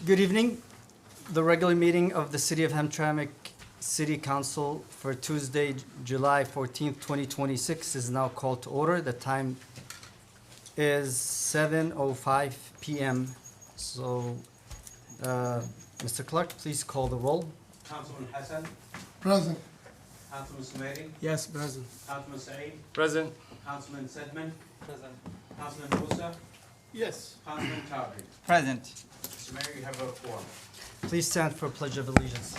Good evening. The regular meeting of the City of Hamtramck City Council for Tuesday, July 14th, 2026 is now called to order. The time is 7:05 PM. So, Mr. Clark, please call the roll. Councilman Hassan, Present. Councilman Sumairi, Yes, present. Councilman Saeed, Present. Councilman Sedman, Present. Councilman Musa, Yes. Councilman Chowdhury. Present. Mr. Mayor, you have a quorum. Please stand for Pledge of Allegiance.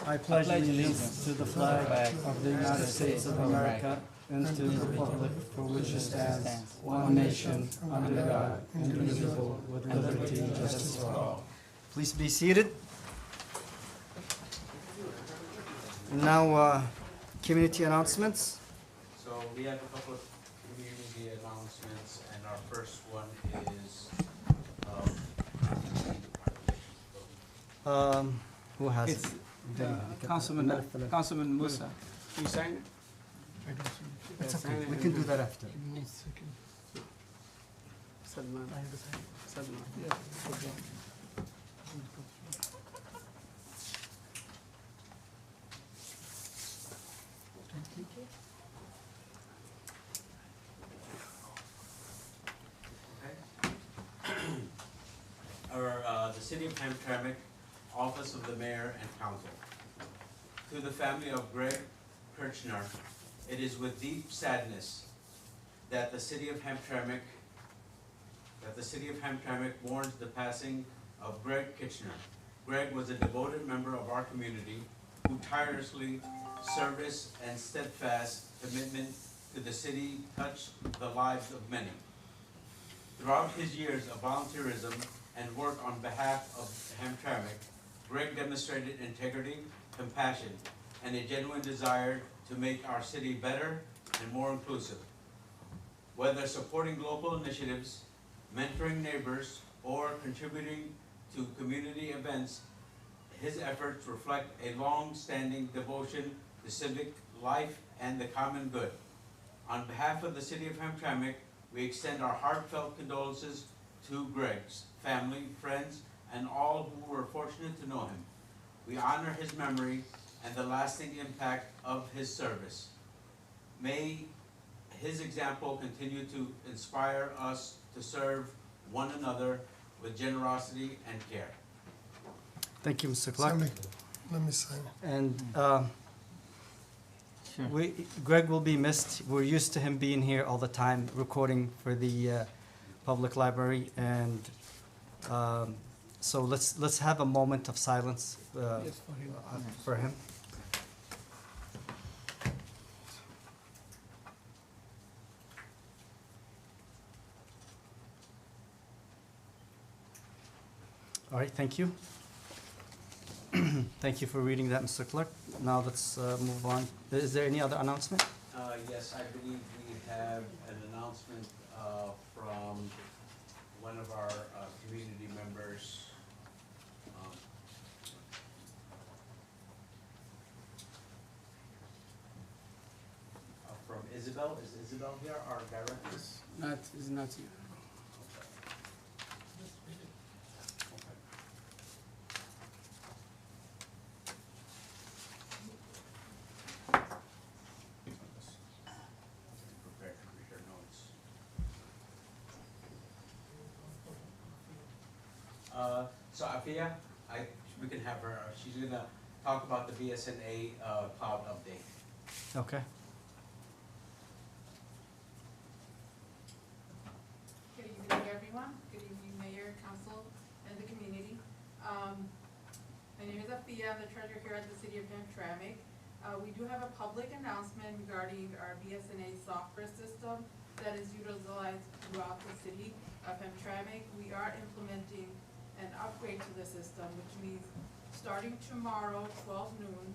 I pledge allegiance to the flag of the United States of America and to the republic for which it stands, one nation, under God, indivisible, with liberty and justice for all. Please be seated. Now, community announcements. So we have a couple of community announcements, and our first one is, Who has it? It's Councilman Musa. You sign it? It's okay, we can do that after. Salman. Salman. the City of Hamtramck, Office of the Mayor and Council. To the family of Greg Kirchner, it is with deep sadness that the City of Hamtramck mourns the passing of Greg Kirchner. Greg was a devoted member of our community who tirelessly service and steadfast commitment to the city touched the lives of many. Throughout his years of volunteerism and work on behalf of Hamtramck, Greg demonstrated integrity, compassion, and a genuine desire to make our city better and more inclusive. Whether supporting local initiatives, mentoring neighbors, or contributing to community events, his efforts reflect a long-standing devotion to civic life and the common good. On behalf of the City of Hamtramck, we extend our heartfelt condolences to Greg's family, friends, and all who were fortunate to know him. We honor his memory and the lasting impact of his service. May his example continue to inspire us to serve one another with generosity and care. Thank you, Mr. Clark. Let me sign. And Sure. Greg will be missed. We're used to him being here all the time, recording for the public library. And so let's have a moment of silence for him. All right, thank you. Thank you for reading that, Mr. Clerk. Now let's move on. Is there any other announcement? Yes, I believe we have an announcement from one of our community members. From Isabel. Is Isabel here, our director? It's not you. Prepare to read her notes. So Afia, we can have her, she's gonna talk about the BSNA cloud update. Okay. Good evening, everyone. Good evening, Mayor, Council, and the community. My name is Afia. I'm the treasurer here at the City of Hamtramck. We do have a public announcement regarding our BSNA software system that is utilized throughout the City of Hamtramck. We are implementing an upgrade to the system, which means starting tomorrow, 12 noon,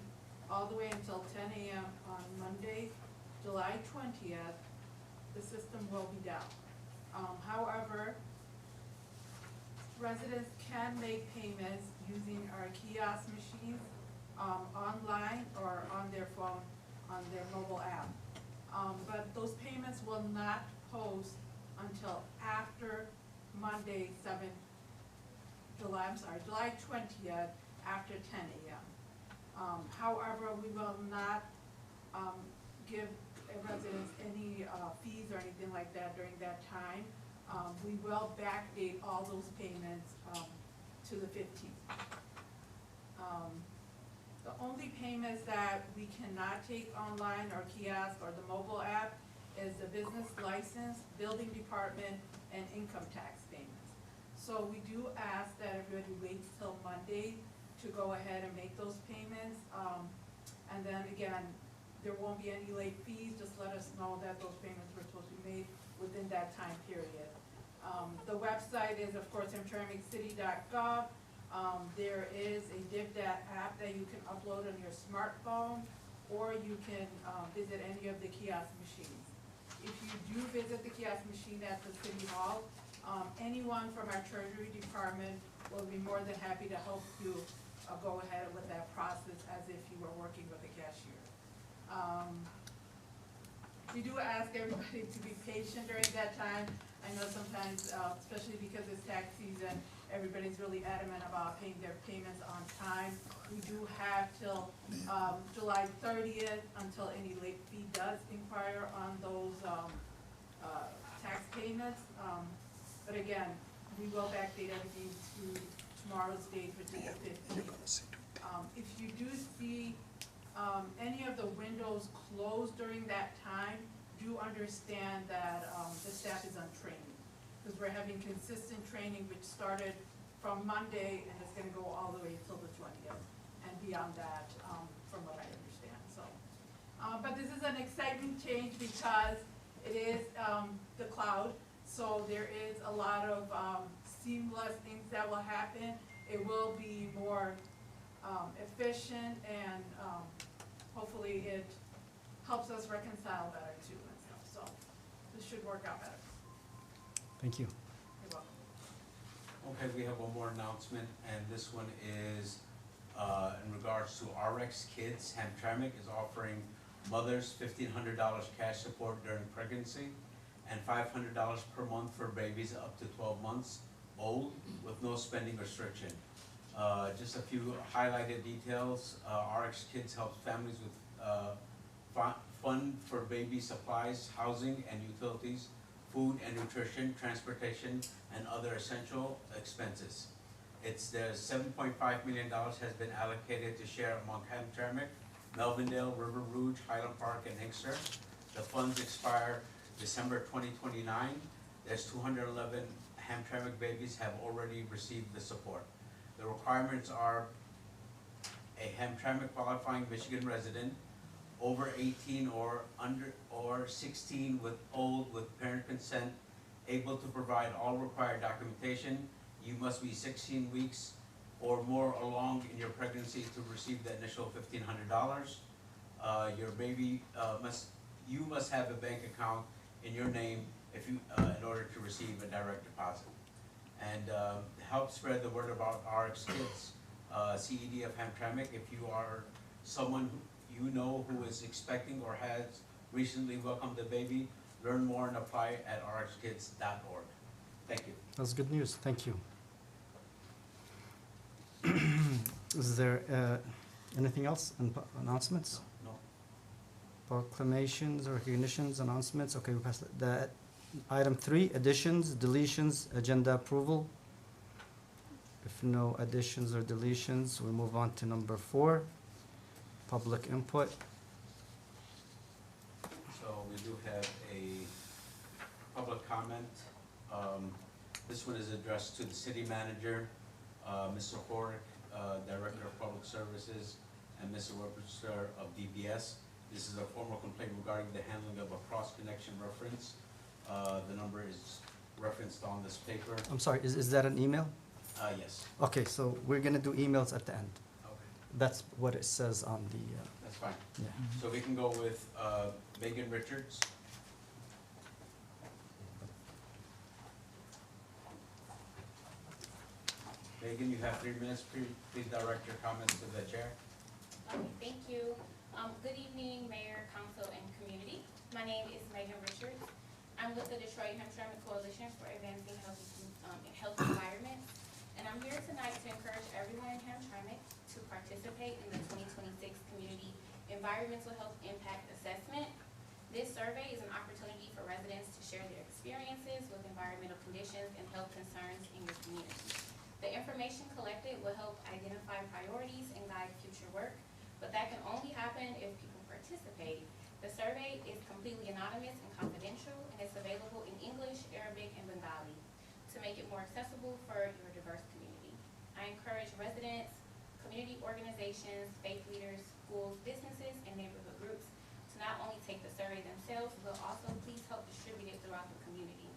all the way until 10 a.m. on Monday, July 20th, the system will be down. However, residents can make payments using our kiosk machines, online or on their phone, on their mobile app. But those payments will not post until after Monday, 7 July 20th after 10 a.m. However, we will not give residents any fees or anything like that during that time. We will backdate all those payments to the 15th. The only payments that we cannot take online or kiosk or the mobile app is the business license, building department, and income tax payments. So we do ask that everybody waits till Monday to go ahead and make those payments. And then again, there won't be any late fees, just let us know that those payments were supposed to be made within that time period. The website is, of course, hamtramckcity.gov. There is a DivDat app that you can upload on your smartphone, or you can visit any of the kiosk machines. If you do visit the kiosk machine at the City Hall, anyone from our Treasury Department will be more than happy to help you go ahead with that process as if you were working with a cashier. We do ask everybody to be patient during that time. I know sometimes, especially because it's tax season, everybody's really adamant about paying their payments on time. We do have till July 30th until any late fee does inquire on those tax payments. But again, we will backdate everything to tomorrow's date, which is the 15th. If you do see any of the windows closed during that time, do understand that the staff is on training, because we're having consistent training which started from Monday and is gonna go all the way till the 20th and beyond that, from what I understand, so. But this is an exciting change because it is the cloud, so there is a lot of seamless things that will happen. It will be more efficient, and hopefully it helps us reconcile better too and stuff, so this should work out better. Thank you. You're welcome. Okay, we have one more announcement, and this one is in regards to RX Kids. Hamtramck is offering mothers $1,500 cash support during pregnancy and $500 per month for babies up to 12 months old with no spending restriction. Just a few highlighted details. RX Kids helps families with fund for baby supplies, housing and utilities, food and nutrition, transportation, and other essential expenses. There's $7.5 million has been allocated to share among Hamtramck, Melvindale, River Rouge, Highland Park, and Inkster. The funds expire December 2029. There's 211 Hamtramck babies have already received the support. The requirements are a Hamtramck qualifying Michigan resident, over 18 or under or 16 with parent consent, able to provide all required documentation. You must be 16 weeks or more along in your pregnancy to receive the initial $1,500. Your baby you must have a bank account in your name if you in order to receive a direct deposit. And help spread the word about RX Kids, CED of Hamtramck. If you are someone you know who is expecting or has recently welcomed a baby, learn more and apply at rxkids.org. Thank you. That's good news. Thank you. Is there anything else? Announcements? No. Proclamations, recognitions, announcements? Okay, we passed that. Item 3, additions, deletions, agenda approval. If no additions or deletions, we move on to number 4, public input. So we do have a public comment. This one is addressed to the city manager, Mr. Horick, Director of Public Services, and Mr. Webster of DBS. This is a formal complaint regarding the handling of a cross-connection reference. The number is referenced on this paper. I'm sorry, is that an email? Yes. Okay, so we're gonna do emails at the end. Okay, That's what it says on the, that's fine. yeah. So we can go with Megan Richards. Megan, you have 3 minutes. Please direct your comments to the chair. Okay, thank you. Good evening, Mayor, Council, and community. My name is Megan Richards. I'm with the Detroit Hamtramck Coalition for Advancing Healthy Environments, and I'm here tonight Environmental Health Impact Assessment. This survey is an opportunity for residents to share their experiences with environmental conditions and health concerns in your community. The information collected will help identify priorities and guide future work, but that can only happen if people participate. The survey is completely anonymous and confidential, and it's available in English, Arabic, and Bengali to make it more accessible for your diverse community. I encourage residents, community organizations, faith leaders, schools, businesses, and neighborhood groups to not only take the survey themselves, but also please help distribute it throughout the community.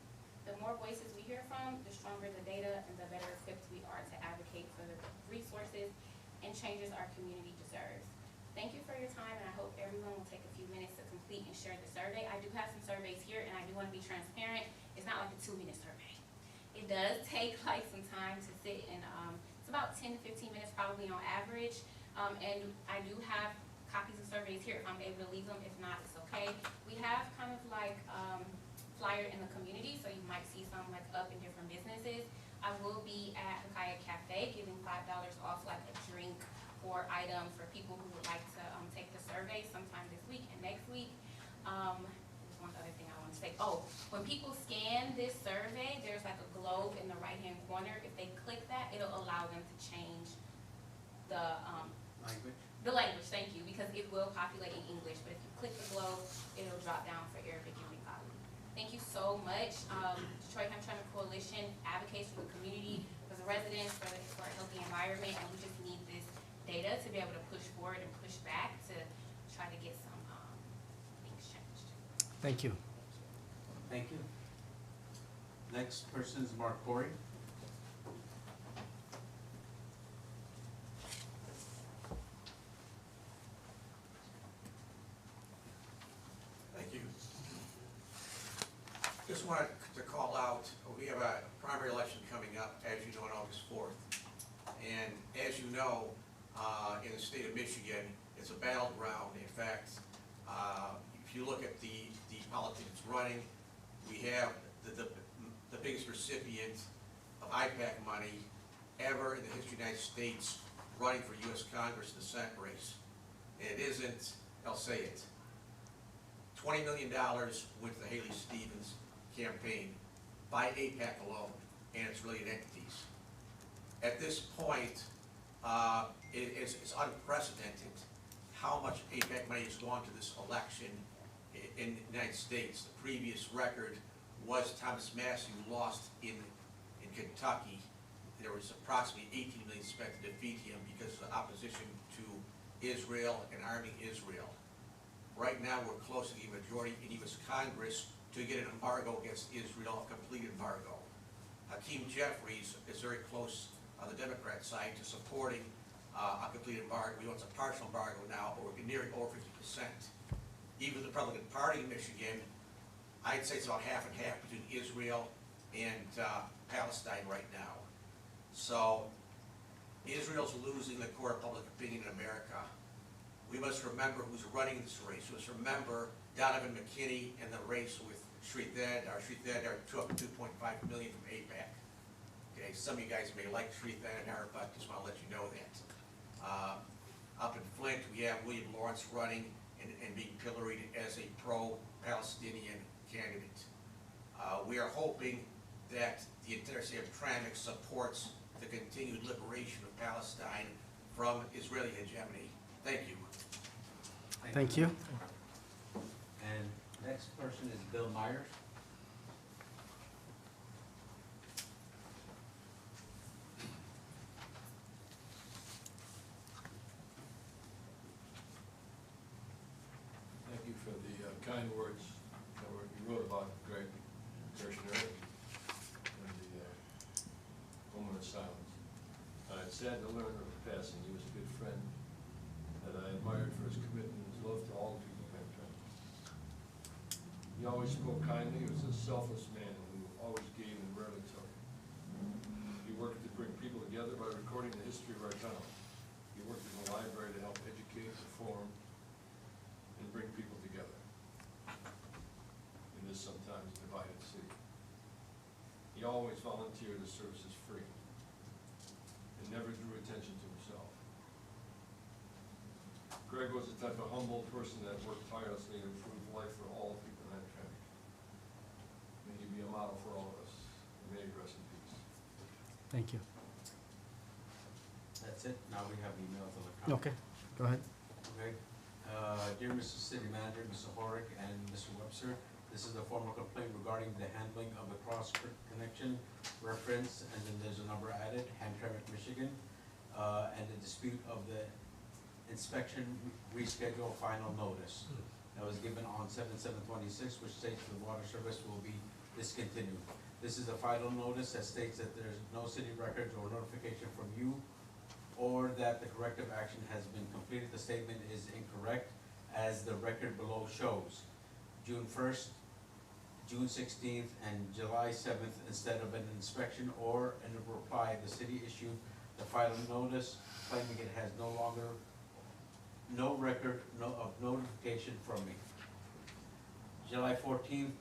The more voices we hear from, the stronger the data and the better equipped we are to advocate for the resources and changes our community deserves. Thank you for your time, and I hope everyone will take a few minutes to complete and share the survey. I do have some surveys here, and I do want to be transparent. It's not like a 2-minute survey. It does take like some time to sit and, it's about 10 to 15 minutes probably on average. And I do have copies of surveys here if I'm able to leave them. If not, it's okay. We have kind of like, flyer in the community, so you might see some like up in different businesses. I will be at Hakaya Cafe giving $5 off like a drink or item for people who would like to take the survey sometime this week and next week. There's one other thing I want to say. Oh, when people scan this survey, there's like a globe in the right-hand corner. If they click that, it'll allow them to change the language, thank you, because it will populate in English, but if you click the globe, it'll drop down for Arabic and Bengali. Thank you so much. Detroit Hamtramck Coalition advocates for the community, for the residents, for a healthy environment, and we just need this data to be able to push forward and push back to try to get some things changed. Thank you. Thank you. Next person is Mark Corey. Thank you. Just wanted to call out, we have a primary election coming up, as you know, on August 4th. And as you know, in the state of Michigan, it's a battleground. In fact, if you look at the politics running, we have the biggest recipient of IPAC money ever in the history of the United States running for U.S. Congress in the Senate race. And it isn't, I'll say it, $20 million went to the Haley Stevens campaign by APAC alone and its related entities. At this point, it's unprecedented how much APAC money has gone to this election in the United States. The previous record was Thomas Massey, who lost in Kentucky. There was approximately $18 million spent to defeat him because of the opposition to Israel and arming Israel. Right now, we're close to the majority in U.S. Congress to get an embargo against Israel, a complete embargo. Hakeem Jeffries is very close on the Democrat side to supporting a complete embargo. He wants a partial embargo now, but we're nearing over 50%. Even the Republican Party in Michigan, I'd say it's about half and half between Israel and Palestine right now. So Israel's losing the court of public opinion in America. We must remember who's running this race. We must remember Donovan McKinney and the race with Shree Thayer. Shree Thayer took $2.5 million from APAC. Okay, some of you guys may like Shree Thayer, but just want to let you know that. Up in Flint, we have William Lawrence running and being pilloried as a pro-Palestinian candidate. We are hoping that the entire state of Hamtramck supports the continued liberation of Palestine from Israeli hegemony. Thank you. Thank you. And next person is Bill Myers. Thank you for the kind words that you wrote about Greg Kirshner and the moment of silence. It's sad to learn of his passing. He was a good friend that I admired for his commitment and his love to all the people of Hamtramck. He always spoke kindly. He was a selfless man who always gave and rarely took. He worked to bring people together by recording the history of our town. He worked in the library to help educate, inform, and bring people together in this sometimes divided city. He always volunteered his services free and never drew attention to himself. Greg was the type of humble person that worked tirelessly to improve life for all people in Hamtramck. May he be a model for all of us. May he rest in peace. Thank you. That's it. Now we have emails electronic. Okay, go ahead. Okay. Dear Mr. City Manager, Mr. Horick, and Mr. Webster, this is a formal complaint regarding the handling of the cross connection reference, and then there's a number added, Hamtramck, Michigan, and the dispute of the inspection reschedule final notice that was given on 7/7/26, which states the water service will be discontinued. This is a final notice that states that there's no city records or notification from you or that the corrective action has been completed. The statement is incorrect, as the record below shows. June 1st, June 16th, and July 7th, instead of an inspection or in a reply, the city issued the final notice claiming it has no record of notification from me. July 14th,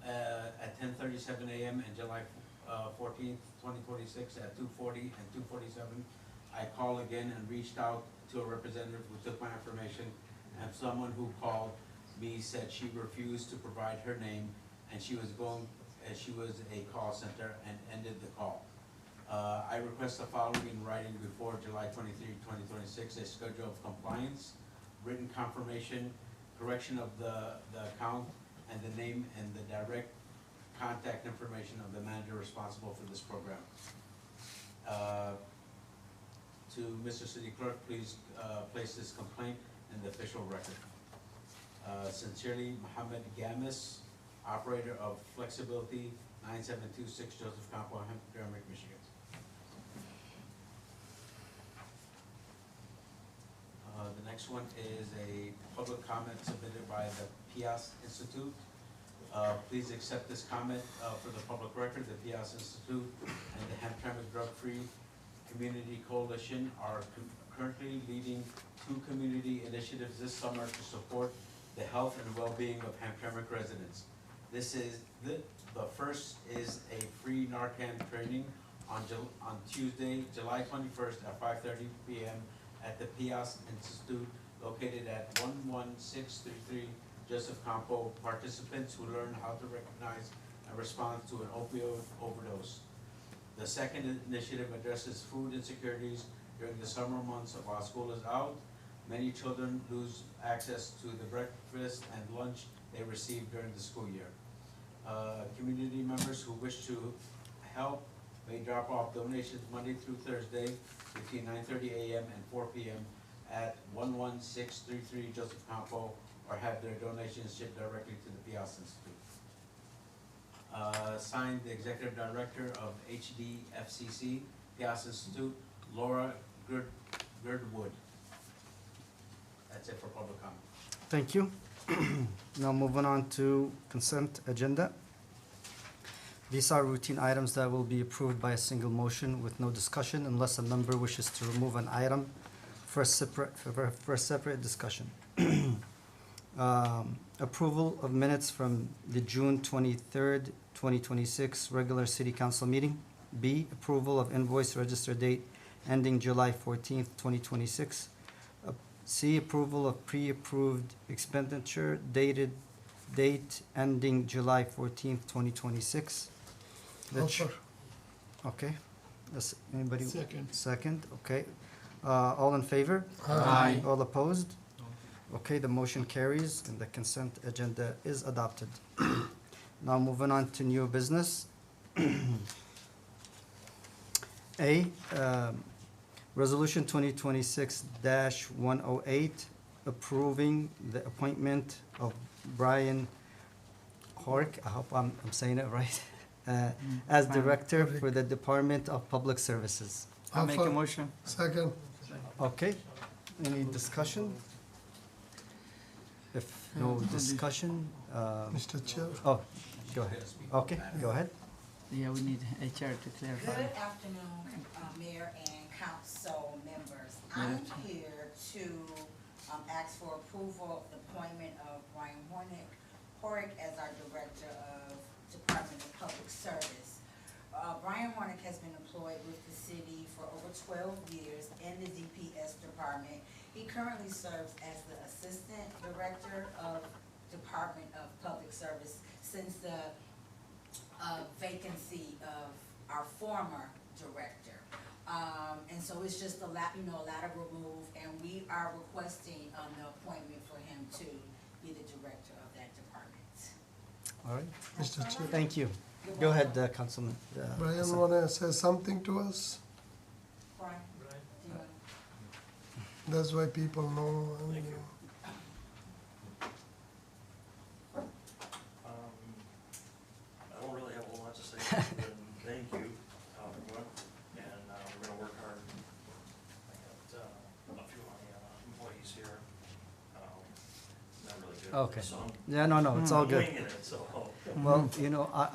at 10:37 a.m. and July 14th, 2026 at 2:40 and 2:47, I called again and reached out to a representative who took my information, and someone who called me said she refused to provide her name, and she was a call center, and ended the call. I request the following in writing before July 23, 2026, a schedule of compliance, written confirmation, correction of the account, and the name and the direct contact information of the manager responsible for this program. To Mr. City Clerk, please place this complaint in the official record. Sincerely, Mohammed Gamis, operator of Flexibility, 9726 Joseph Campo, Hamtramck, Michigan. The next one is a public comment submitted by the Pias Institute. Please accept this comment for the public record. The Pias Institute and the Hamtramck Drug-Free Community Coalition are currently leading 2 community initiatives this summer to support the health and well-being of Hamtramck residents. This is the first is a free Narcan training on Tuesday, July 21st at 5:30 p.m. at the Pias Institute located at 11633 Joseph Campo. Participants who learn how to recognize and respond to an opioid overdose. The second initiative addresses food insecurities during the summer months while school is out. Many children lose access to the breakfast and lunch they receive during the school year. Community members who wish to help may drop off donations Monday through Thursday between 9:30 a.m. and 4 p.m. at 11633 Joseph Campo, or have their donations shipped directly to the Pias Institute. Signed, the Executive Director of HDFCC, Pias Institute, Laura Girdwood. That's it for public comment. Thank you. Now moving on to consent agenda. These are routine items that will be approved by a single motion with no discussion unless a member wishes to remove an item for a separate discussion. Approval of minutes from the June 23rd, 2026 regular city council meeting. B, approval of invoice register date ending July 14th, 2026. C, approval of pre-approved expenditure date ending July 14th, 2026. Offer. Okay. Anybody? Second. Second, okay. All in favor? Aye. All opposed? Okay, the motion carries and the consent agenda is adopted. Now moving on to new business. A, Resolution 2026-108, approving the appointment of Brian Hork, I hope I'm saying it right, as Director for the Department of Public Services. I'll make a Offer. motion. Second. Okay, any discussion? If no discussion, Mr. Chair. oh, go ahead. Okay, go ahead. Yeah, we need HR to clarify. Good afternoon, Mayor and council members. I'm here to ask for approval of the appointment of Brian Hornick as our Director of Department of Public Service. Brian Hornick has been employed with the city for over 12 years in the DPS department. He currently serves as the Assistant Director of Department of Public Service since the vacancy of our former director. And so it's just a lateral move, and we are requesting, the appointment for him to be the director of that department. All right, Mr. Chair, thank you. You're Go ahead, welcome. Councilman. Brian Hassan. wanna say something to us? Brian, do you want? That's why people know. I don't really have a whole lot to say, other than thank you, everyone, and, we're gonna work hard. I got, a few of my, employees here, not really good. Okay. So I'm Yeah, no, it's all good. winging it, so. Well,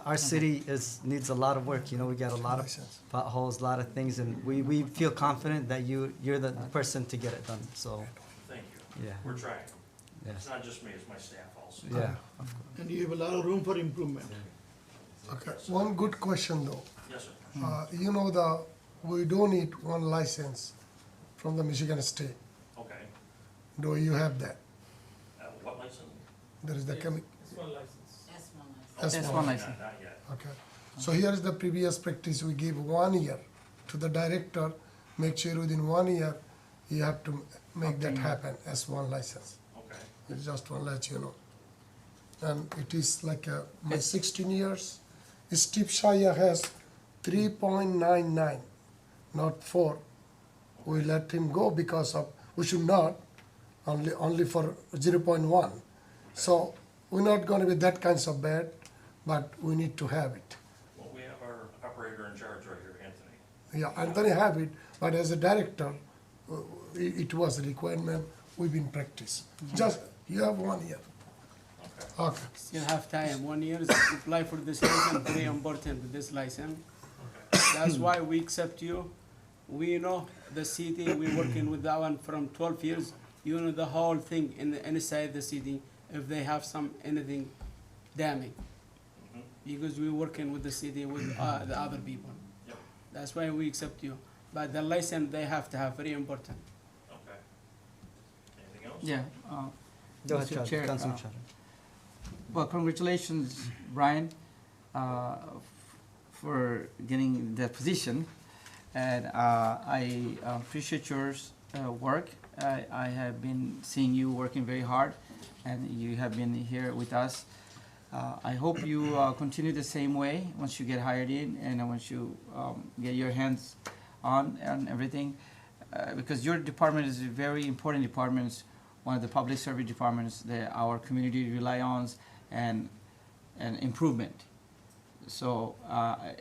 our city needs a lot of work, we got a lot of License. potholes, a lot of things, and we feel confident that you're the person to get it done, so, Thank you. yeah, We're trying. yeah, It's not just me, it's my staff also. yeah. And you have a lot of room for improvement. Okay, one good question though. Yes, sir. We do need one license from the Michigan State. Okay. Do you have that? What license? There is the That's one license. That's one license. Not yet. Okay, so here is the previous practice, we give 1 year to the director, make sure within 1 year, you have to make that happen as one license. Okay. It's just to let you know. And it is like my 16 years, Steve Shire has 3.99, not 4. We let him go because of, we should not, only for 0.1. So we're not gonna be that kinds of bad, but we need to have it. Well, we have our operator in charge right here, Anthony. Yeah, Anthony have it, but as a director, it was a requirement, we've been practice. Just, you have 1 year. Okay. Okay, Still have time, 1 year to apply for this license, very important with this license. That's why we accept you. We know the city, we're working with that one from 12 years. You know the whole thing inside the city, if they have anything damning. Mhm. Because we're working with the city, with the other people. Yep. That's why we accept you. But the license they have to have, very important. Okay. Anything else? Yeah, Go ahead, Mr. Chad, Chair, Councilman Chad. well, congratulations, Brian, for getting that position. And I appreciate your work. I have been seeing you working very hard, and you have been here with us. I hope you continue the same way once you get hired in, and once you get your hands on everything, because your department is a very important department, one of the public service departments that our community rely on, and improvement. So,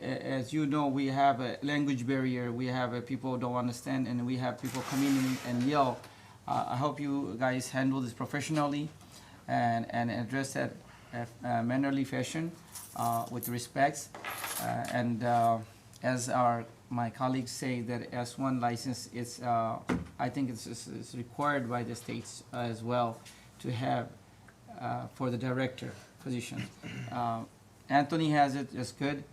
as you know, we have a language barrier, we have people don't understand, and we have people come in and yell. I hope you guys handle this professionally and address that mannerly fashion with respect. And as my colleagues say, that S1 license is, I think it's required by the states as well to have for the director position. Anthony has it, it's good,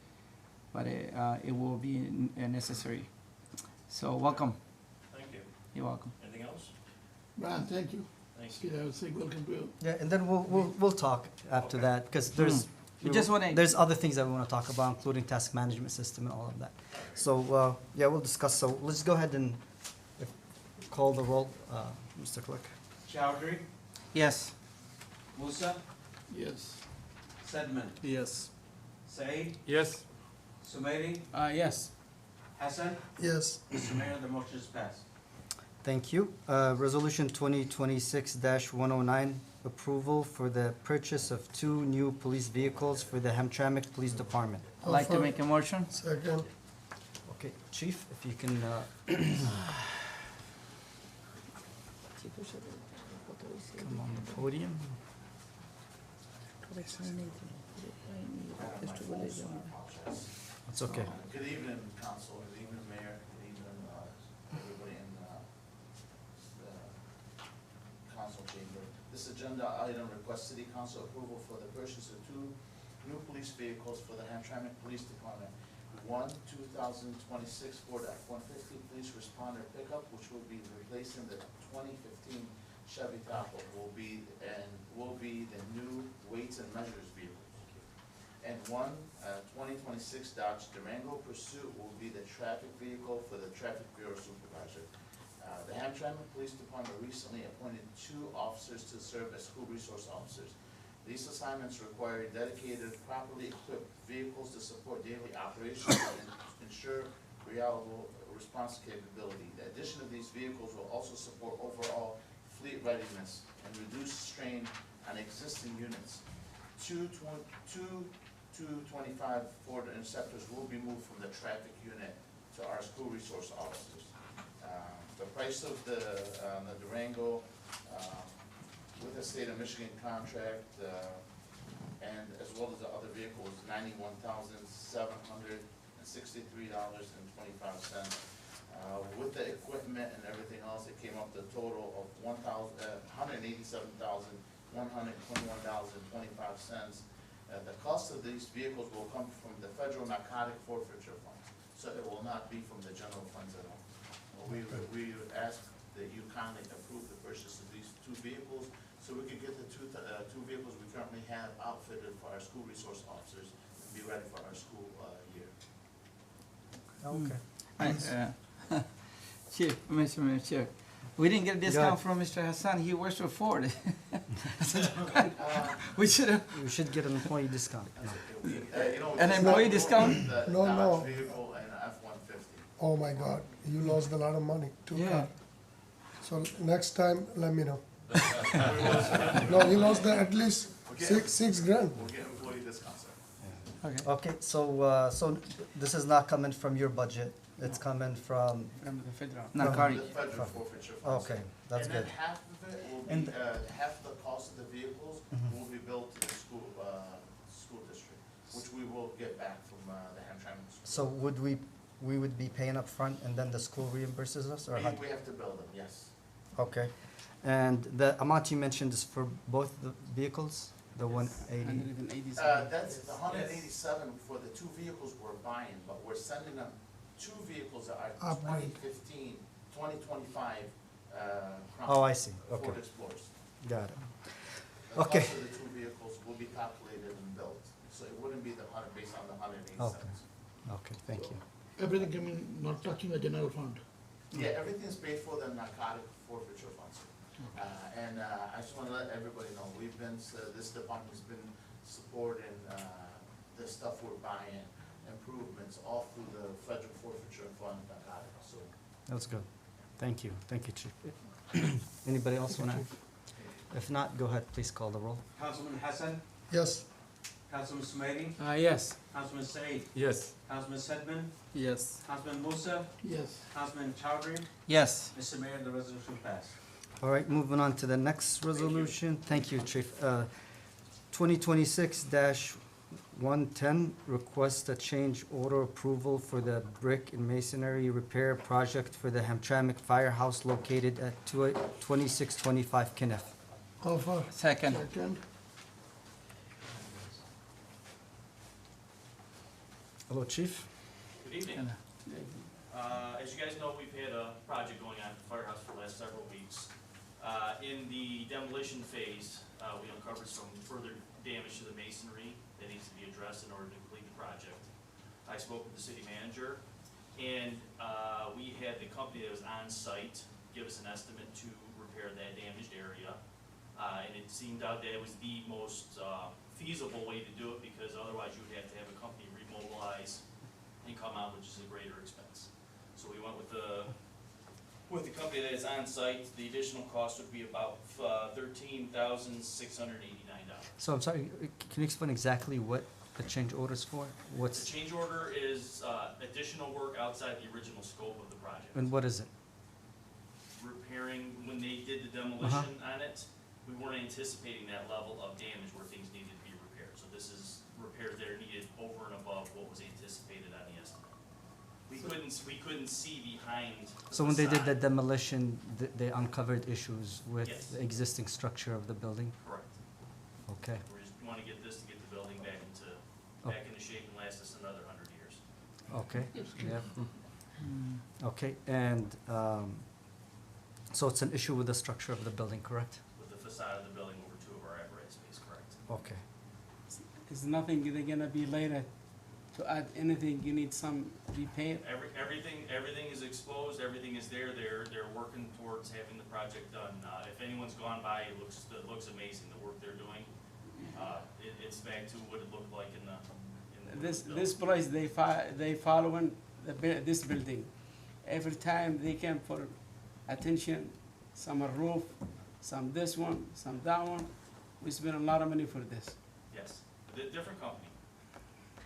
but it will be necessary. So welcome, Thank you. you're welcome. Anything else? Brian, thank you. Thank you. I would say welcome to you. Yeah, and then we'll talk after Okay. that, because there's, We just wanna- there's other things that we want to talk about, including task management system and all of that. So, yeah, we'll discuss, so let's go ahead and call the roll, Mr. Clerk. Chowdhury, Yes. Musa, Yes. Sedman, Yes. Said, Yes. Sumeiri, Yes. Hassan. yes, Mr. Mayor, the motion is passed. Thank you. Resolution 2026-109, approval for the purchase of 2 new police vehicles for the Hamtramck Police Department. I'd like to Offer. make a motion. second, Okay, Chief, if you can, come on the podium. It's okay. Good evening, council, good evening, mayor, good evening, everybody in the council chamber. This agenda item requests city council approval for the purchase of 2 new police vehicles for the Hamtramck Police Department. one 2026 Ford F-150 police responder pickup, which will be replacing the 2015 Chevy Tahoe, will be the new weights and measures vehicle. And one 2026 Dodge Durango Pursuit will be the traffic vehicle for the traffic bureau supervisor. The Hamtramck Police Department recently appointed 2 officers to serve as school resource officers. These assignments require dedicated, properly equipped vehicles to support daily operations and ensure reliable response capability. The addition of these vehicles will also support overall fleet readiness and reduce strain on existing units. Two 225 Ford Interceptors will be moved from the traffic unit to our school resource officers. The price of the Durango, with the state of Michigan contract, and as well as the other vehicle was $91,763.25. With the equipment and everything else, it came up to a total of $187,121.25. The cost of these vehicles will come from the federal narcotic forfeiture funds, so it will not be from the general funds at all. We would ask that you kindly approve the purchase of these 2 vehicles, so we can get the two vehicles we currently have outfitted for our school resource officers and be ready for our school year. Okay. Chief, Mr. Chair, we didn't get a discount from Mr. Hassan, he works for Ford. We should have, We should get an employee discount. No. An employee discount? The No, Dodge no. vehicle and F-150. Oh my God, you lost a lot of money, 2 Yeah. cars. So next time, let me know. No, you lost at least six grand. We'll get employee discounts, sir. Okay, so this is not coming from your budget, it's coming from, From the federal. Narcotic. The federal forfeiture funds. okay, that's And good. then half of it will And- be, half the cost of the vehicles Mhm. will be billed to the school district, which we will get back from the Hamtramck School. So would we would be paying up front and then the school reimburses us, or how? We have to bill them, yes. Okay, and the amount you mentioned is for both the vehicles, the 180? 187. That's the 187 for the 2 vehicles we're buying, but we're sending them 2 vehicles that are Upgrade. 2015, 2025 Oh, I see, Ford okay, Explorers. got it. The Okay. cost of the 2 vehicles will be calculated and built, so it wouldn't be based on the 187. Okay, thank you. Everything coming, not touching the general fund. Yeah, everything's paid for the narcotic forfeiture funds. And I just want to let everybody know, this department's been supporting the stuff we're buying, improvements, all through the federal forfeiture fund narcotics, so. That's good. Thank you, Chief. Anybody else want to? If not, go ahead, please call the roll. Councilman Hassan, Yes, Councilman Sumairy, Yes. Councilman Said, Yes. Councilman Sedman, Yes. Councilman Musa, Yes. Councilman Chowdhury. Yes. Mr. Mayor, the resolution passed. All right, moving on to the next resolution. Thank you, Chief. 2026-110, request a change order approval for the brick and masonry repair project for the Hamtramck Firehouse located at 2625 Kenneth. offer. Second. Second. Hello, Chief. Good evening. As you guys know, we've had a project going on at the firehouse for the last several weeks. In the demolition phase, we uncovered some further damage to the masonry that needs to be addressed in order to complete the project. I spoke with the city manager, and we had the company that was on site give us an estimate to repair that damaged area. And it seemed out that it was the most feasible way to do it, because otherwise you would have to have a company remobilize and come out, which is a greater expense. So we went with the company that is on site. The additional cost would be about $13,689. So I'm sorry, can you explain exactly what the change order is for? The What's, change order is additional work outside the original scope of the project. and what is it? Repairing, when they did the demolition on it, we weren't anticipating that level of damage where things needed to be repaired. So this is repairs that are needed over and above what was anticipated on the estimate. We couldn't see behind the So when they did the facade. demolition, they uncovered issues with Yes. the existing structure of the building? Correct. Okay, We just want to get this to get the building back into shape and last us another 100 years. Okay, yeah. Okay, and, so it's an issue with the structure of the building, correct? With the facade of the building over two of our apparatus space, correct? Okay, Is nothing they're gonna be later to add anything, you need some repair? Everything is exposed, everything is there, they're working towards having the project done. If anyone's gone by, it looks amazing, the work they're doing. It's back to what it looked like in the This place, they following this building. Every time they come for attention, some a roof, some this one, some that one. We spend a lot of money for this. Yes, different company,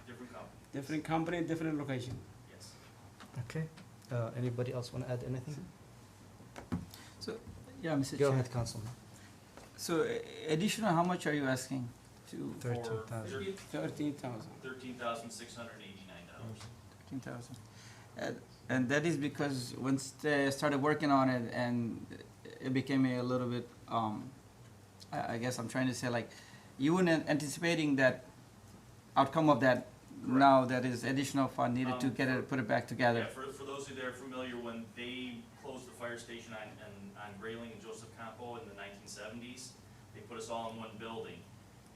different company, Different company, different location. yes. okay. Anybody else wanna add anything? So, yeah, Mr. Go Chair. ahead, Councilman. So additional, how much are you asking to? 13,000. 13,000. $13,689. 15,000. And that is because once they started working on it and it became a little bit, I guess I'm trying to say like, you weren't anticipating that outcome of that. Correct. Now that is additional fund needed to get it, put it back together. Yeah, for those of you that are familiar, when they closed the fire station on Grayling and Joseph Campo in the 1970s, they put us all in one building.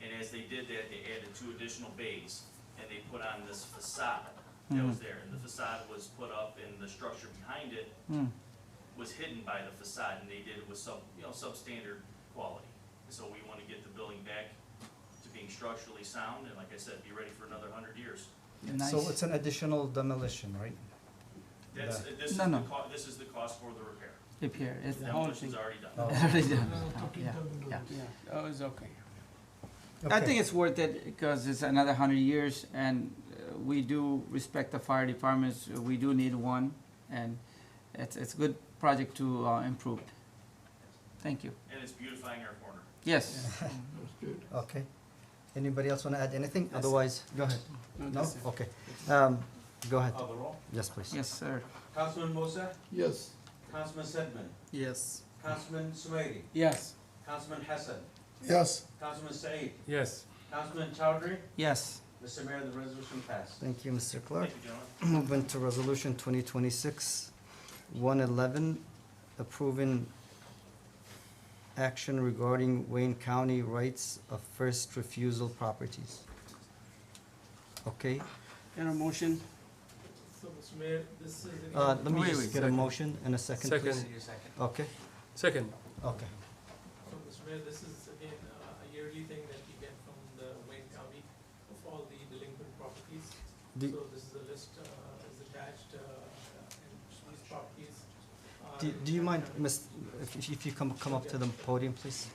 And as they did that, they added 2 additional bays, and they put on this facade that was there. And the facade was put up, and the structure behind it was hidden by the facade, and they did it with substandard quality. So we want to get the building back to being structurally sound, and like I said, be ready for another 100 years. Nice. So it's an additional demolition, right? That's, Yeah. this is No, the no. this is the cost for the repair. Repair. It's The whole demolition's thing. already done. Oh. already done. Yeah, 13,000 yeah. Yeah, oh, it's okay. I Okay. think it's worth it because it's another 100 years, and we do respect the fire departments. We do need one, and it's a good project to improve. Thank you. And it's beautifying our corner. Yes. That's good. Okay. Anybody else wanna add anything? Otherwise, go ahead. No? that's it. Okay. Go ahead. Call the roll. Yes, please. Yes, sir. Councilman Musa, Yes. Councilman Sedman, Yes. Councilman Sumaili, Yes. Councilman Hassan, Yes, Councilman Said, Yes. Councilman Chowdhury. Yes. Mr. Mayor, the resolution passed. Thank you, Mr. Clerk. Thank you, gentlemen. Moving to resolution 2026-111, approving action regarding Wayne County rights of first refusal properties. Okay, Can a motion? So, Mr. Mayor, this is. let me Wait, just wait, get a second. motion and a second, please. Second. Okay, Second. okay. So, Mr. Mayor, this is again a yearly thing that we get from the Wayne County of all the delinquent properties. Do- So this is a list, is attached, and these properties. are Do you mind, in- Miss, if you come up to the podium, please?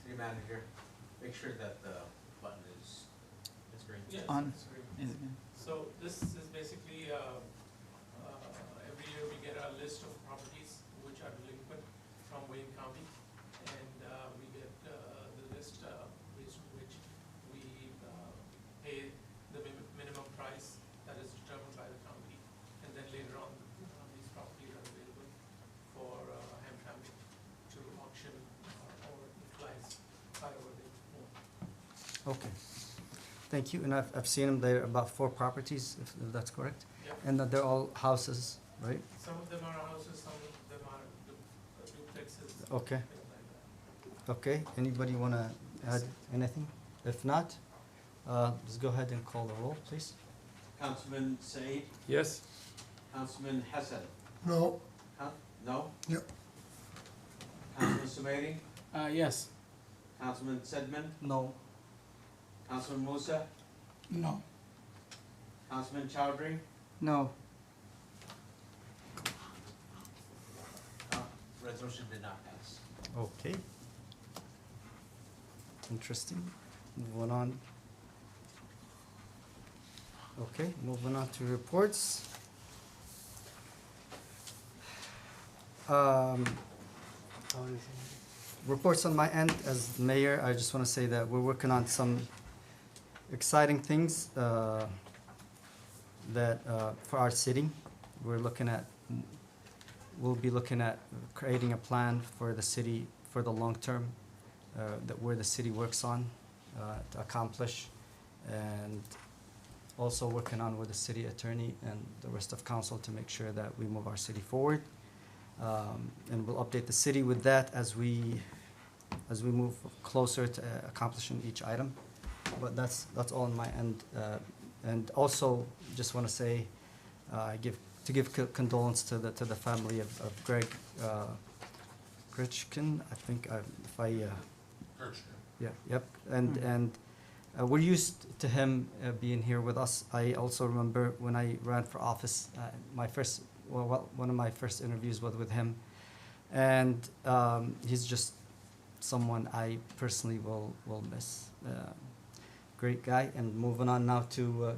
City manager, make sure that the button is green. Yes, On. it's great. Is it- So this is basically, every year we get a list of properties which are delinquent from Wayne County. And we get the list based on which we pay the minimum price that is determined by the county. And then later on, these properties are available for Hamtramck to auction or utilize however they want. Okay. Thank you, and I've seen them, there are about 4 properties, if that's correct? Yep. And that they're all houses, right? Some of them are houses, some of them are duplexes. Okay. Things like that. Okay, anybody wanna add anything? If not, let's go ahead and call the roll, please. Councilman Said, Yes. Councilman Hassan, no, no? Yep. Councilman Sumaili, Yes. Councilman Sedman, No. Councilman Musa, No. Councilman Chowdhury, No. resolution did not pass. Okay. Interesting. Moving on. Okay, moving on to reports. Reports on my end, as mayor, I just wanna say that we're working on some exciting things, that, for our city. We'll be looking at creating a plan for the city for the long term, where the city works on. to accomplish, and also working on with the city attorney and the rest of council to make sure that we move our city forward. And we'll update the city with that as we move closer to accomplishing each item. But that's all on my end. And also, just want to say, give condolence to the family of Greg Krichkin. I think if I yeah, yep. And we're used to him being here with us. I also remember when I ran for office, one of my first interviews was with him, and he's just someone I personally will miss. Great guy. And moving on now to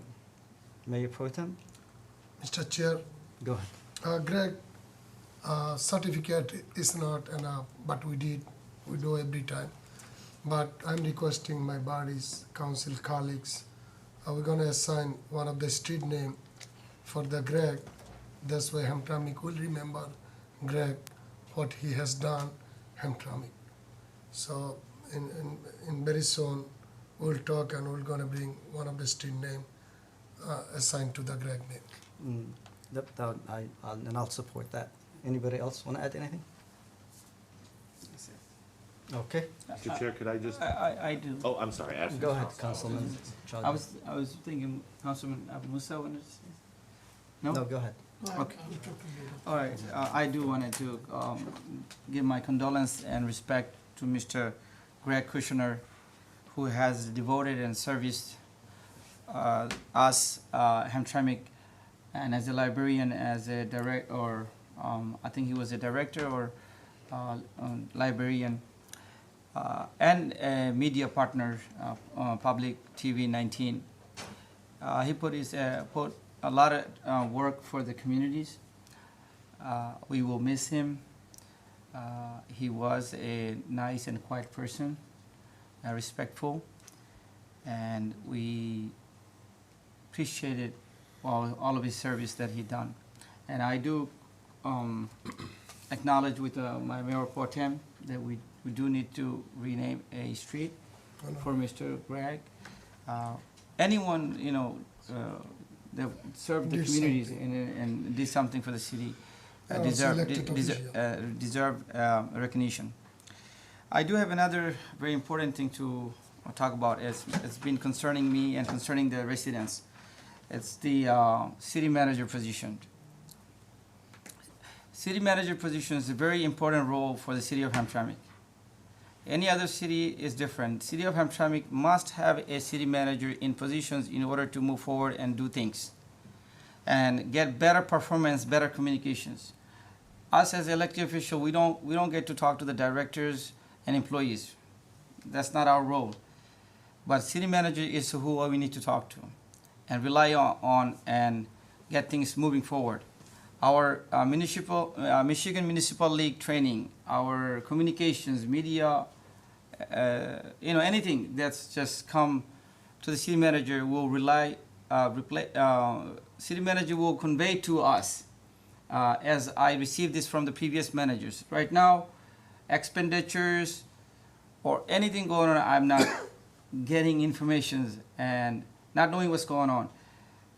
Mayor Pro Tem. Mr. Chair, Go ahead. Greg, certificate is not enough, but we do every time. But I'm requesting my body's council colleagues, we're gonna assign one of the street name for the Greg. That's why Hamtramck will remember Greg, what he has done, Hamtramck. So in very soon, we'll talk and we're gonna bring one of the street name assigned to the Greg name. And I'll support that. Anybody else want to add anything? Okay. Mr. Chair, could I just, I do. oh, I'm sorry, Ashley. Go ahead, Councilman. I was thinking Councilman Abu Musa wanted to say. No? No, go ahead. Okay. All right, I do wanted to give my condolence and respect to Mr. Greg Kushner, who has devoted and serviced us, Hamtramck, and as a librarian, as a I think he was a director or librarian, and a media partner, Public TV 19. He put a lot of work for the communities. We will miss him. He was a nice and quiet person, respectful, and we appreciated all of his service that he done. And I do acknowledge with my mayor pro tem that we do need to rename a street for Mr. Greg. Anyone, that served the communities and did something for the city deserve recognition. I do have another very important thing to talk about. It's been concerning me and concerning the residents. It's the city manager position. City manager position is a very important role for the city of Hamtramck. Any other city is different. City of Hamtramck must have a city manager in positions in order to move forward and do things and get better performance, better communications. Us as elected officials, we don't get to talk to the directors and employees. That's not our role. But city manager is who we need to talk to and rely on and get things moving forward. Our Michigan Municipal League training, our communications, media, anything that's just come to the city manager will city manager will convey to us, as I received this from the previous managers. Right now, expenditures or anything going on, I'm not getting information and not knowing what's going on.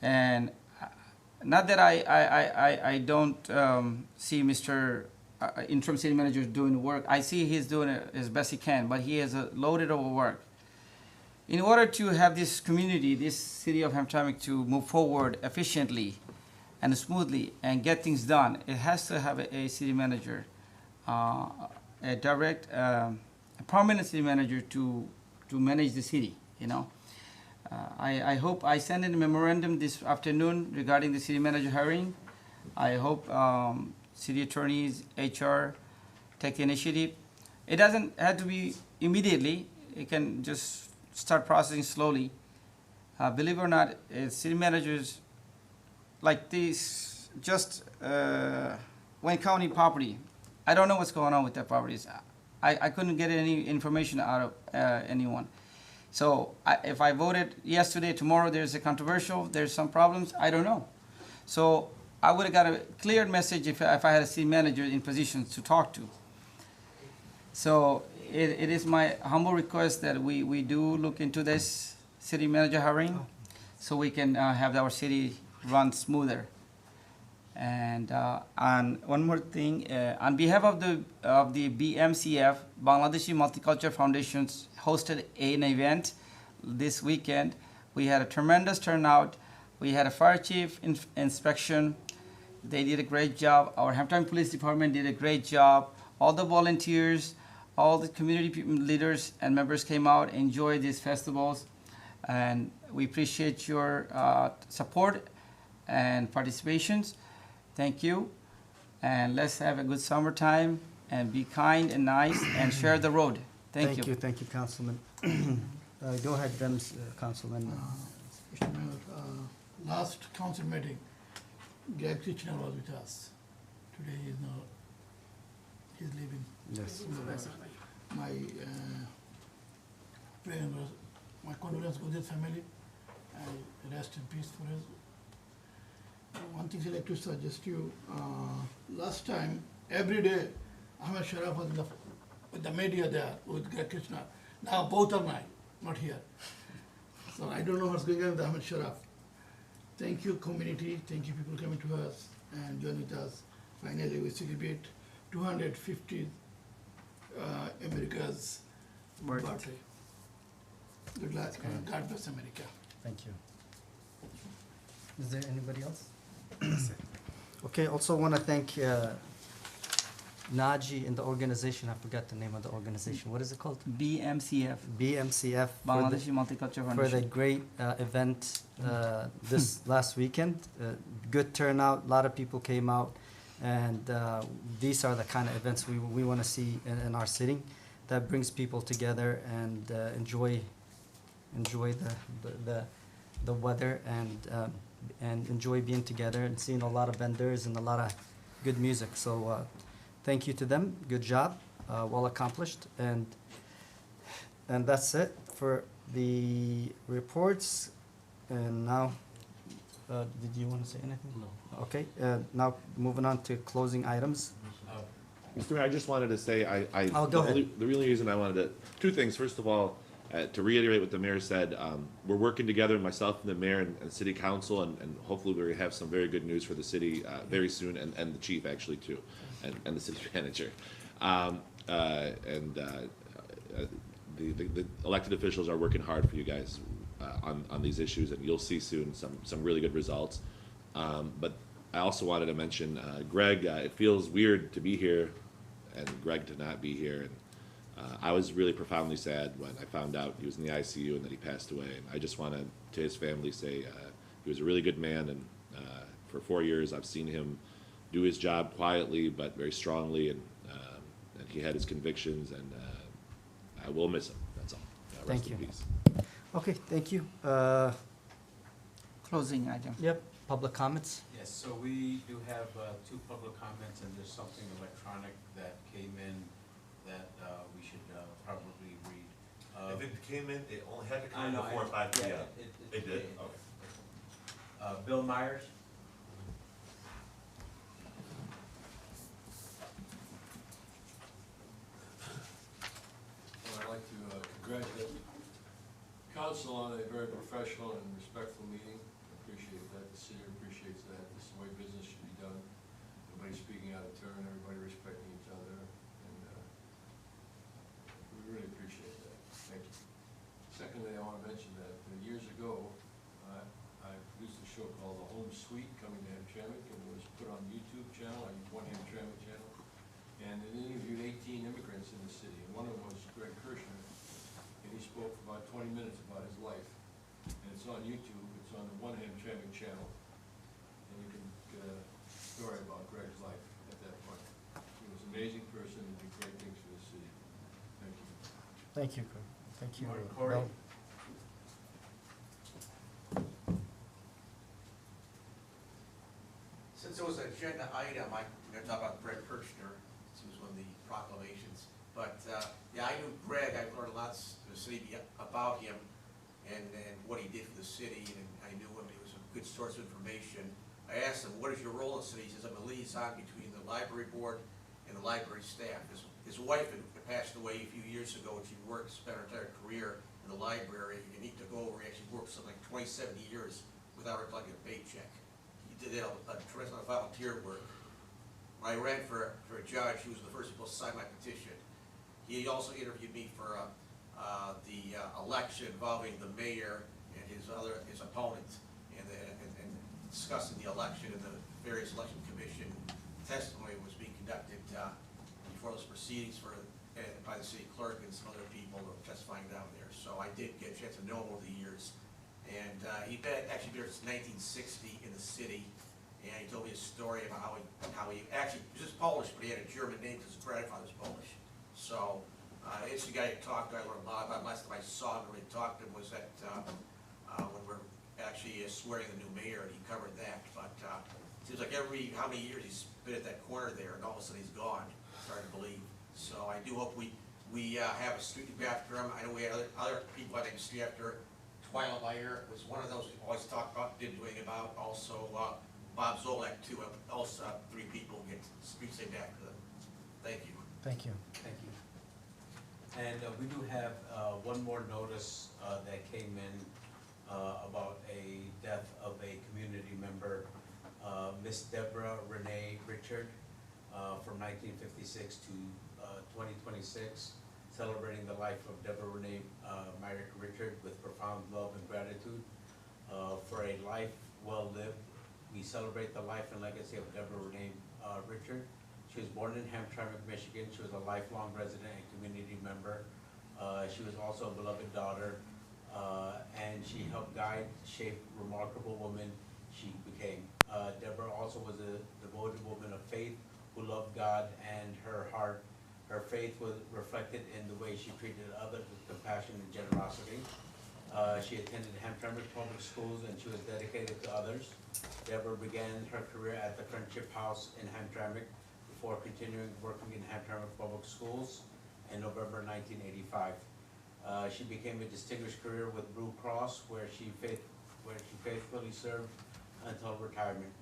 And not that I don't see Mr. Interim City Manager doing the work. I see he's doing it as best he can, but he has loaded over work. In order to have this community, this city of Hamtramck to move forward efficiently and smoothly and get things done, it has to have a city manager, a prominent city manager to manage the city, I hope I sent in a memorandum this afternoon regarding the city manager hiring. I hope city attorneys, HR take the initiative. It doesn't have to be immediately. It can just start processing slowly. Believe it or not, city managers like this, just Wayne County property, I don't know what's going on with that properties. I couldn't get any information out of anyone. So if I voted yesterday, tomorrow there's a controversial, there's some problems, I don't know. So I would have got a clear message if I had a city manager in position to talk to. So it is my humble request that we do look into this city manager hiring, so we can have our city run smoother. And one more thing, on behalf of the BMCF, Bangladeshi Multicultural Foundations hosted an event this weekend. We had a tremendous turnout. We had a fire chief inspection. They did a great job. Our Hampton Police Department did a great job. All the volunteers, all the community leaders and members came out, enjoyed these festivals, and we appreciate your support and participations. Thank you, and let's have a good summertime, and be kind and nice, and share the road. Thank you. Thank you, Councilman. Go ahead, Councilman. Mr. Mayor, last council meeting, Greg Kitchener was with us. Today he's leaving. Yes. My prayer was, my condolence with his family. I rest in peace for his. One thing I'd like to suggest you, last time, every day, Ahmed Sharaf was with the media there, with Greg Kitchener. Now both are not here. So I don't know what's going on with Ahmed Sharaf. Thank you, community. Thank you, people coming to us and joining with us. Finally, we celebrate 250 America's birthday. Good luck, and God bless America. Thank you. Is there anybody else? Okay, also want to thank Naji and the organization. I forgot the name of the organization. What is it called? BMCF, BMCF. Bangladeshi Multicultural For the Foundation. great event this last weekend. Good turnout, a lot of people came out, and these are the kind of events we want to see in our city, that brings people together and enjoy the weather and enjoy being together and seeing a lot of vendors and a lot of good music. So thank you to them. Good job, well accomplished, and that's it for the reports. And now, did you want to say anything? No. Okay. Now moving on to closing items. Mr. Mayor, I just wanted to say, Oh, go ahead. The only reason I wanted to, two things. First of all, to reiterate what the mayor said, we're working together, myself and the mayor and city council, and hopefully we have some very good news for the city very soon, and the chief actually too, and the city manager. The elected officials are working hard for you guys on these issues, and you'll see soon some really good results. But I also wanted to mention, Greg, it feels weird to be here and Greg to not be here. And I was really profoundly sad when I found out he was in the ICU and that he passed away. And I just want to his family say he was a really good man, and for 4 years I've seen him do his job quietly but very strongly, and he had his convictions, and I will miss him. That's all. Thank Rest you. in peace. Okay, thank you. Closing item. Yep, public comments. Yes, so we do have two public comments, and there's something electronic that came in that we should probably read. If it came in, it only had to I come in know, before 5 yeah, p.m. it It did? did. Okay. Bill Myers? Well, I'd like to congratulate council on a very professional and respectful meeting. I appreciate that. The city appreciates that. This is the way business should be done. Nobody speaking out of turn, everybody respecting each other, and we really appreciate that. Thank you. Secondly, I want to mention that years ago, I produced a show called The Home Suite, coming to Hamtramck, and it was put on YouTube channel, our One Hamtramck channel. And it interviewed 18 immigrants in the city, and one of them was Greg Kirshner, and he spoke for about 20 minutes about his life. And it's on YouTube, it's on the One Hamtramck channel, and you can get a story about Greg's life at that point. He was an amazing person and did great things for the city. Thank you. Thank you, Greg. Thank you. Corey? Bill. Since it was an agenda item, I'm gonna talk about Greg Kirchner, since he was one of the proclamations. But, yeah, I knew Greg, I've learned lots of the city about him and what he did for the city, and I knew him, he was a good source of information. I asked him, what is your role in the city? He says, I'm a liaison between the library board and the library staff. His wife had passed away a few years ago, and she worked, spent her entire career in the library, and he took over, he actually worked something like 27 years without her collecting a paycheck. He did a tremendous amount of volunteer work. When I ran for a judge, he was the first people to sign my petition. He also interviewed me for the election involving the mayor and his opponent, and discussing the election, and the various election commission testimony was being conducted before those proceedings by the city clerk and some other people who were testifying down there. So I did get a chance to know him over the years. And he'd actually been here since 1960 in the city, and he told me a story about how he actually, he was just Polish, but he had a German name because his grandfather was Polish. So, it's the guy I talked to, I learned a lot about him. Last time I saw him, really talked to him, was at, when we're actually swearing the new mayor, and he covered that. But, it seems like how many years he's been at that corner there, and all of a sudden he's gone. It's hard to believe. So I do hope we have a street after him. I know we had other people I think a street after. Twyla Meyer was one of those we always talked about, didn't do anything about. Also, Bob Zolak too. Also, 3 people get streets named after them. Thank you. Thank you. Thank you. And we do have one more notice that came in about a death of a community member, Miss Deborah Renee Richard, from 1956 to 2026, celebrating the life of Deborah Renee Myrick Richard with profound love and gratitude for a life well lived. We celebrate the life and legacy of Deborah Renee Richard. She was born in Hamtramck, Michigan. She was a lifelong resident and community member. She was also a beloved daughter, and she helped guide, shape, remarkable woman she became. Deborah also was a devoted woman of faith who loved God, and her faith was reflected in the way she treated others with compassion and generosity. She attended Hamtramck Public Schools, and she was dedicated to others. Deborah began her career at the Friendship House in Hamtramck before continuing working in Hamtramck Public Schools in November 1985. She became a distinguished career with Blue Cross, where she faithfully served until retirement.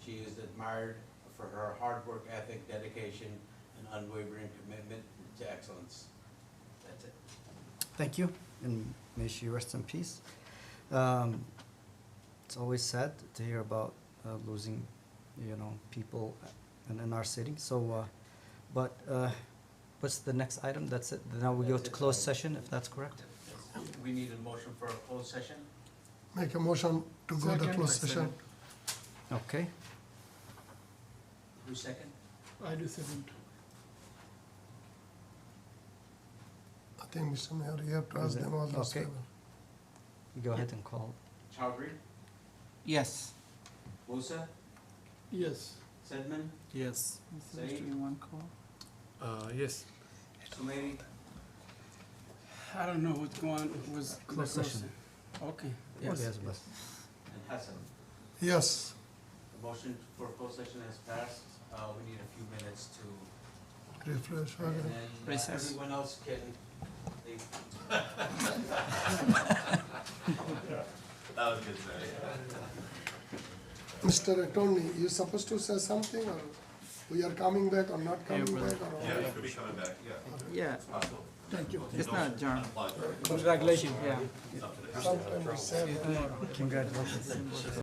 She is admired for her hard work ethic, dedication, and unwavering commitment to excellence. That's it. Thank you, and may she rest in peace. It's always sad to hear about losing, people in our city. So, but what's the next item? That's it. Now we go to closed session, if that's correct. We need a motion for a closed session. Make a motion to go to closed session. Okay. Who's second? I do second. I think, Mr. Mayor, you have to ask them all those Okay. people. You go ahead and call. Chowdhury, Yes. Musa, Yes. Sedman, Yes. Said, one call? Yes. Sumeri, I don't know what's going on with the Closed session. Okay. Yes, Yes. boss. and Hassan. Yes. The motion for closed session has passed. We need a few minutes to, Refresh. and Okay. then Recess. everyone else can leave. That was good, sir. Mr. Attorney, you supposed to say something, or we are coming back or not coming back, or? Yeah, you could be coming back, yeah. Yeah, It's possible. Thank you. it's not adjourned. Apply for it. Congratulations. Yeah. It's up to the- Sometime we say that. Congratulations.